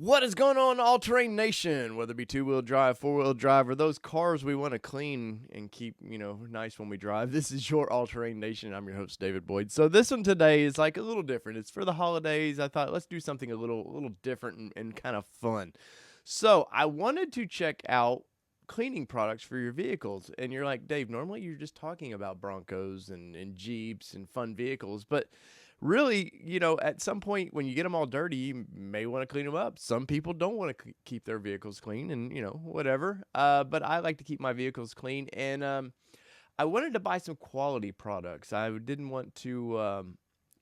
What is going on, All-Terrain Nation? Whether it be two-wheel drive, four-wheel drive, or those cars we want to clean and keep, nice when we drive. This is your All-Terrain Nation. I'm your host, David Boyd. So this one today is like a little different. It's for the holidays. I thought let's do something a little different and kind of fun. So I wanted to check out cleaning products for your vehicles. And you're like, Dave, normally you're just talking about Broncos and Jeeps and fun vehicles, but really, at some point when you get them all dirty, you may want to clean them up. Some people don't want to keep their vehicles clean and, whatever. But I like to keep my vehicles clean. And I wanted to buy some quality products. I didn't want to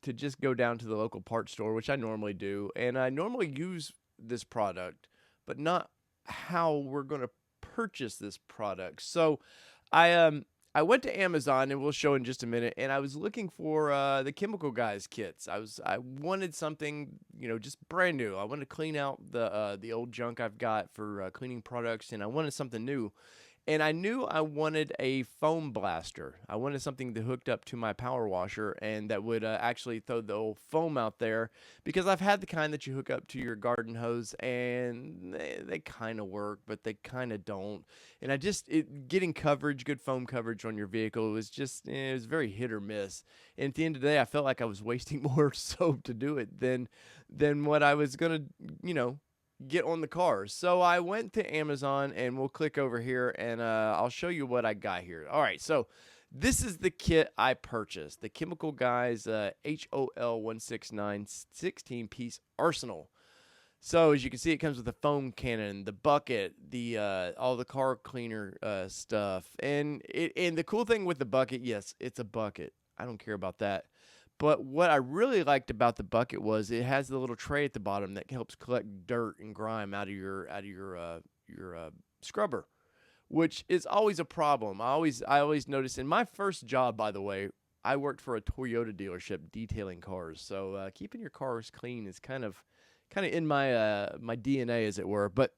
just go down to the local parts store, which I normally do. And I normally use this product, but not how we're going to purchase this product. So I went to Amazon, and we'll show in just a minute, and I was looking for the Chemical Guys kits. I wanted something, just brand new. I wanted to clean out the old junk I've got for cleaning products, and I wanted something new. And I knew I wanted a foam blaster. I wanted something that hooked up to my power washer and that would actually throw the old foam out there, because I've had the kind that you hook up to your garden hose, and they kind of work, but they kind of don't. And getting coverage, good foam coverage on your vehicle was it was very hit or miss. And at the end of the day, I felt like I was wasting more soap to do it than what I was going to, get on the cars. So I went to Amazon, and we'll click over here, and I'll show you what I got here. All right, so this is the kit I purchased, the Chemical Guys HOL 169 16-piece arsenal. So as you can see, it comes with the foam cannon, the bucket, all the car cleaner stuff, and the cool thing with the bucket, yes, it's a bucket. I don't care about that. But what I really liked about the bucket was it has the little tray at the bottom that helps collect dirt and grime out of your scrubber, which is always a problem. I always notice in my first job, by the way, I worked for a Toyota dealership detailing cars. So keeping your cars clean is kind of in my my DNA, as it were. But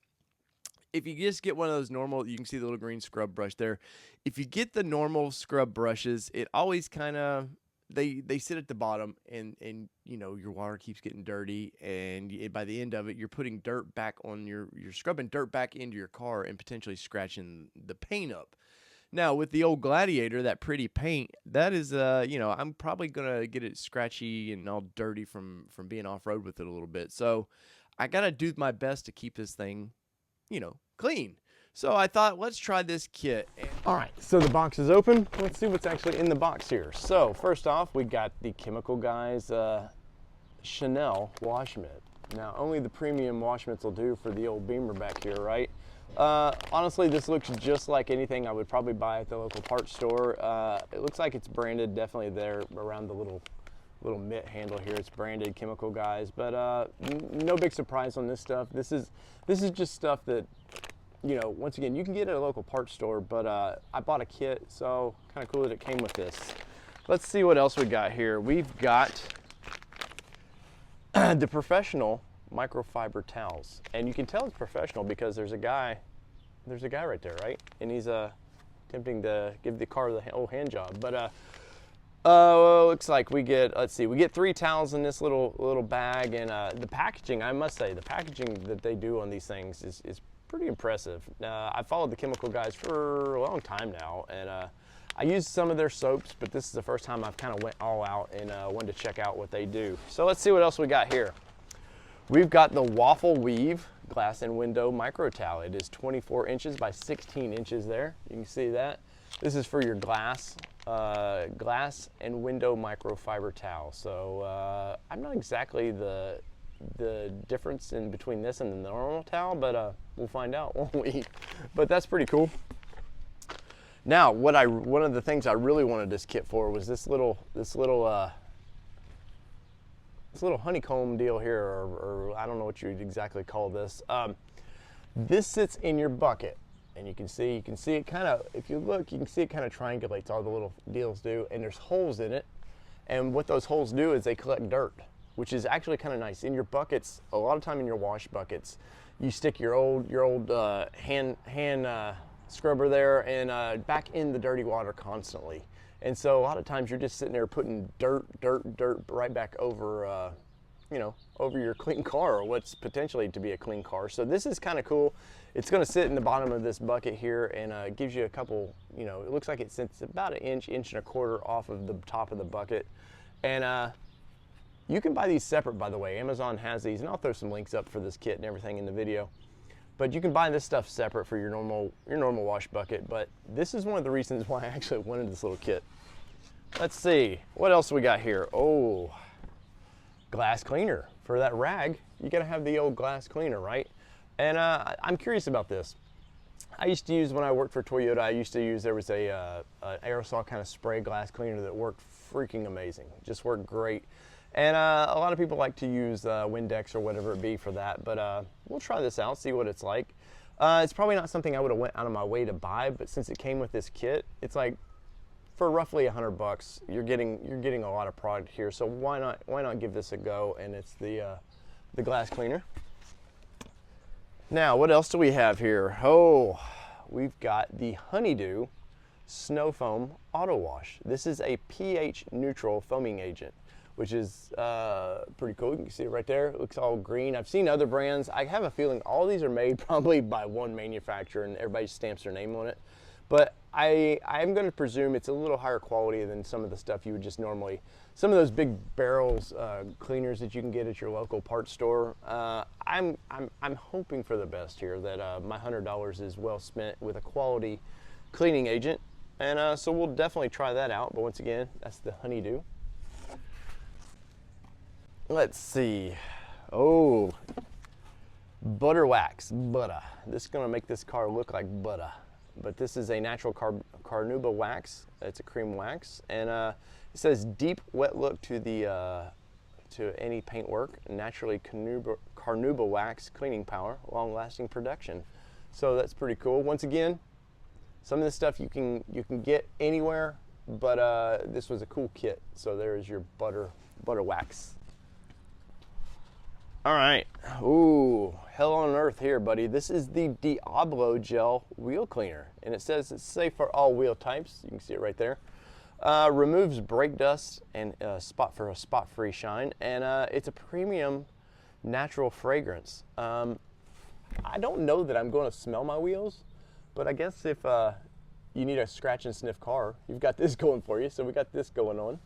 if you just get one of those normal, you can see the little green scrub brush there. If you get the normal scrub brushes, it always kind of They sit at the bottom, and your water keeps getting dirty, and by the end of it, you're putting dirt back on you're scrubbing dirt back into your car and potentially scratching the paint up. Now with the old Gladiator, that pretty paint, that is I'm probably gonna get it scratchy and all dirty from being off road with it a little bit. So I gotta do my best to keep this thing clean. So I thought, let's try this kit. All right, so the box is open. Let's see what's actually in the box here. So first off, we got the Chemical Guys Chanel wash mitt. Now, only the premium wash mitts will do for the old Beamer back here, right? Honestly, this looks just like anything I would probably buy at the local parts store. It looks like it's branded, definitely there around the little mitt handle here. It's branded Chemical Guys, but no big surprise on this stuff. This is just stuff that, once again, you can get it at a local parts store, but I bought a kit, so kind of cool that it came with this. Let's see what else we got here. We've got the professional microfiber towels, and you can tell it's professional because there's a guy right there, right? And he's attempting to give the car the old hand job. But looks like we get 3 towels in this little bag, and the packaging, I must say, the packaging that they do on these things is pretty impressive. I've followed the Chemical Guys for a long time now, and I use some of their soaps, but this is the first time I've kind of went all out and wanted to check out what they do. So let's see what else we got here. We've got the Waffle Weave glass and window micro towel. It is 24 inches by 16 inches there. You can see that. This is for your glass and window microfiber towel. So I'm not exactly the difference in between this and the normal towel, but we'll find out, won't we? But that's pretty cool. Now, one of the things I really wanted this kit for was this little honeycomb deal here, or I don't know what you'd exactly call this. This sits in your bucket, and you can see it kind of, if you look, you can see it kind of triangulates, all the little deals do, and there's holes in it, and what those holes do is they collect dirt, which is actually kind of nice. In your buckets, a lot of time in your wash buckets, you stick your old hand scrubber there and back in the dirty water constantly. And so a lot of times you're just sitting there putting dirt right back over you know, over your clean car, or what's potentially to be a clean car. So this is kind of cool. It's going to sit in the bottom of this bucket here, and it gives you a couple, you know, it looks like it sits about an inch, inch and a quarter off of the top of the bucket. And you can buy these separate, by the way. Amazon has these, and I'll throw some links up for this kit and everything in the video. But you can buy this stuff separate for your normal wash bucket. But this is one of the reasons why I actually wanted this little kit. Let's see, what else we got here? Oh, glass cleaner. For that rag, you gotta have the old glass cleaner, right? And I'm curious about this. I used to use, when I worked for Toyota, I used to use, there was an aerosol kind of spray glass cleaner that worked freaking amazing. Just worked great. And a lot of people like to use Windex or whatever it be for that, but we'll try this out, see what it's like. It's probably not something I would have went out of my way to buy, but since it came with this kit, it's like, for roughly $100, you're getting a lot of product here. So why not give this a go? And it's the glass cleaner. Now, what else do we have here? Oh, we've got the Honeydew Snow Foam Auto Wash. This is a pH neutral foaming agent, which is pretty cool. You can see it right there. It looks all green. I've seen other brands. I have a feeling all these are made probably by one manufacturer, and everybody stamps their name on it. But I'm going to presume it's a little higher quality than some of the stuff you would just normally, some of those big barrels cleaners that you can get at your local parts store. I'm hoping for the best here, that my $100 is well spent with a quality cleaning agent. And so we'll definitely try that out. But once again, that's the Honeydew. Let's see. Oh, butter wax, butter. This is going to make this car look like butter. But this is a natural carnauba wax. It's a cream wax, and it says deep wet look to the to any paint work. Naturally carnauba wax cleaning power, long-lasting production. So that's pretty cool. Once again, some of this stuff you can get anywhere, but this was a cool kit. So there is your butter wax. All right, ooh, hell on earth here, buddy. This is the Diablo gel wheel cleaner, and it says it's safe for all wheel types. You can see it right there. Removes brake dust and spot-free shine, and it's a premium natural fragrance. I don't know that I'm going to smell my wheels, but I guess if you need a scratch and sniff car, you've got this going for you. So we got this going on.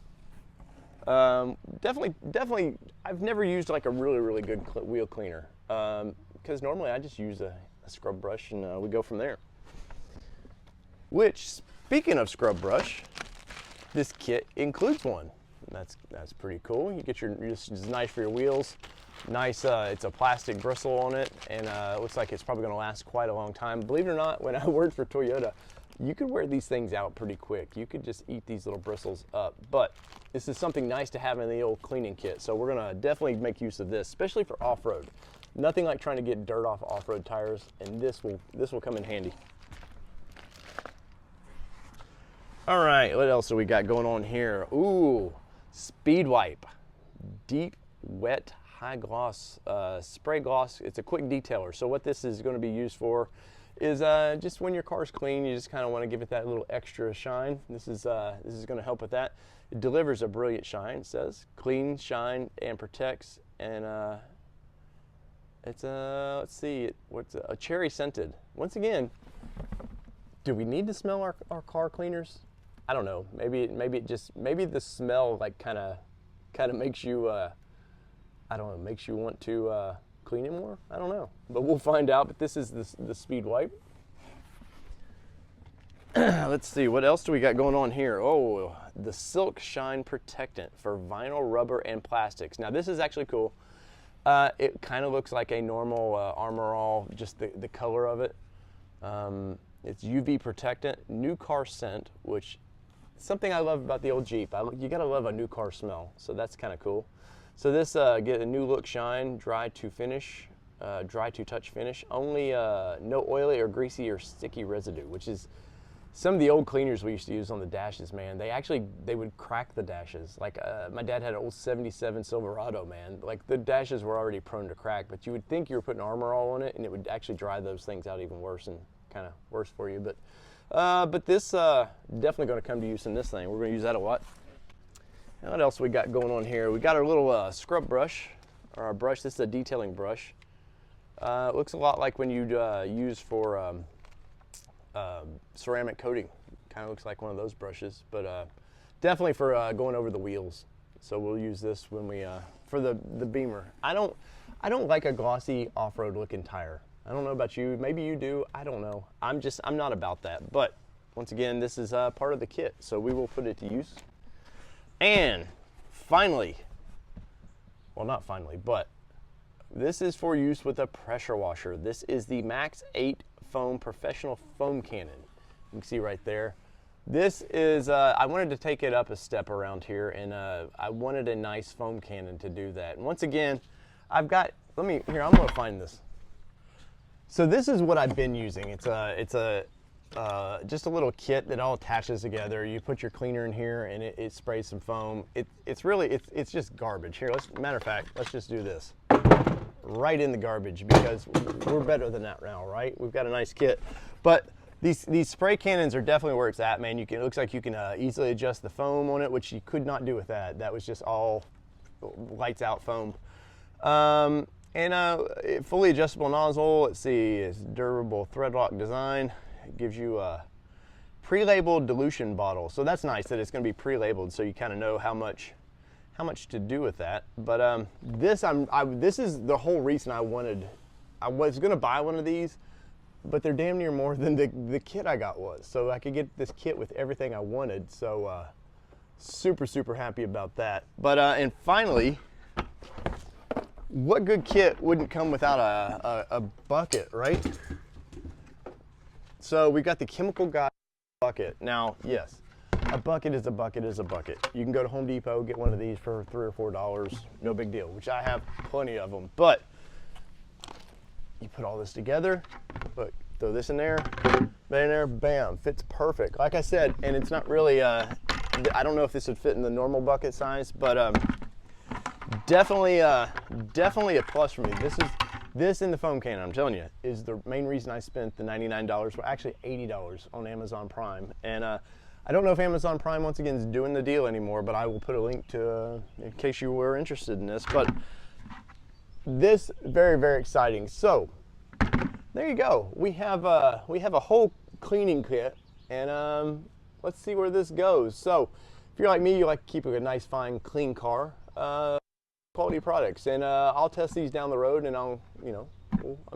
Definitely, I've never used like a really good wheel cleaner, because normally I just use a scrub brush and we go from there. Which, speaking of scrub brush, this kit includes one. That's pretty cool. You get it's nice for your wheels. Nice, it's a plastic bristle on it, and it looks like it's probably going to last quite a long time. Believe it or not, when I worked for Toyota, you could wear these things out pretty quick. You could just eat these little bristles up. But this is something nice to have in the old cleaning kit. So we're gonna definitely make use of this, especially for off-road. Nothing like trying to get dirt off off-road tires, and this will come in handy. All right, what else do we got going on here? Ooh, Speed Wipe. Deep, wet, high gloss, spray gloss. It's a quick detailer. So what this is gonna be used for is just when your car's clean, you just kind of want to give it that little extra shine. This is going to help with that. It delivers a brilliant shine. It says clean, shine, and protects. And it's let's see, what's a cherry scented. Once again, do we need to smell our car cleaners? I don't know. Maybe the smell like kind of makes you I don't know, makes you want to clean it more? I don't know, but we'll find out. But this is the Speed Wipe. Let's see, what else do we got going on here? Oh, the Silk Shine Protectant for vinyl, rubber, and plastics. Now this is actually cool. It kind of looks like a normal Armor All, just the color of it. It's UV Protectant, new car scent, which is something I love about the old Jeep. You gotta love a new car smell, so that's kind of cool. So this get a new look shine, dry to touch finish. Only no oily or greasy or sticky residue, which is some of the old cleaners we used to use on the dashes, man. They would crack the dashes. Like my dad had an old '77 Silverado, man. Like the dashes were already prone to crack, but you would think you were putting Armor All on it, and it would actually dry those things out even worse and kind of worse for you. But this definitely going to come to use in this thing. We're going to use that a lot. What else we got going on here? We got our little scrub brush. or our brush. This is a detailing brush. It looks a lot like when you use for ceramic coating. Kind of looks like one of those brushes, but definitely for going over the wheels. So we'll use this when we for the Beamer. I don't like a glossy off-road looking tire. I don't know about you. Maybe you do. I don't know. I'm not about that. But once again, this is part of the kit, so we will put it to use. And finally, well, not finally, but this is for use with a pressure washer. This is the Max 8 Foam Professional Foam Cannon. You can see right there. This is, I wanted to take it up a step around here, and I wanted a nice foam cannon to do that. And once again, I've got, I'm gonna find this. So this is what I've been using. It's just a little kit that all attaches together. You put your cleaner in here, and it sprays some foam. It's just garbage. Here, matter of fact, let's just do this. Right in the garbage, because we're better than that now, right? We've got a nice kit. But these spray cannons are definitely where it's at, man. It looks like you can easily adjust the foam on it, which you could not do with that. That was just all lights out foam. Fully adjustable nozzle. Let's see, it's durable thread lock design. It gives you a pre-labeled dilution bottle. So that's nice that it's going to be pre-labeled, so you kind of know how much to do with that. But this is the whole reason I was going to buy one of these, but they're damn near more than the kit I got was. So I could get this kit with everything I wanted. So super, super happy about that. But and finally, what good kit wouldn't come without a bucket, right? So we got the Chemical Guys bucket. Now, yes, a bucket is a bucket is a bucket. You can go to Home Depot, get one of these for $3 or $4, no big deal, which I have plenty of them. But you put all this together, look, throw this in there, bam, fits perfect. Like I said, and it's not really, I don't know if this would fit in the normal bucket size, but definitely a plus for me. This and the foam cannon, I'm telling you, is the main reason I spent the $99, well actually $80 on Amazon Prime. And I don't know if Amazon Prime once again is doing the deal anymore, but I will put a link to in case you were interested in this. But this very, very exciting. So there you go. We have a whole cleaning kit, and let's see where this goes. So if you're like me, you like to keep a nice, fine, clean car. Quality products, and I'll test these down the road, and I'm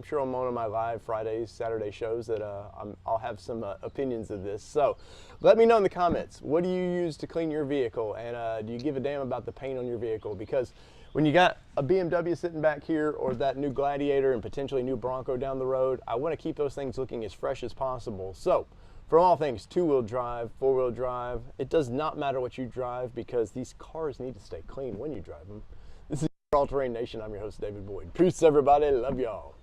sure on one of my live Fridays, Saturday shows that I'll have some opinions of this. So let me know in the comments, what do you use to clean your vehicle, and do you give a damn about the paint on your vehicle? Because when you got a BMW sitting back here, or that new Gladiator and potentially new Bronco down the road, I want to keep those things looking as fresh as possible. So for all things two-wheel drive, four-wheel drive, it does not matter what you drive, because these cars need to stay clean when you drive them. This is All Terrain Nation. I'm your host, David Boyd. Peace, everybody. Love y'all.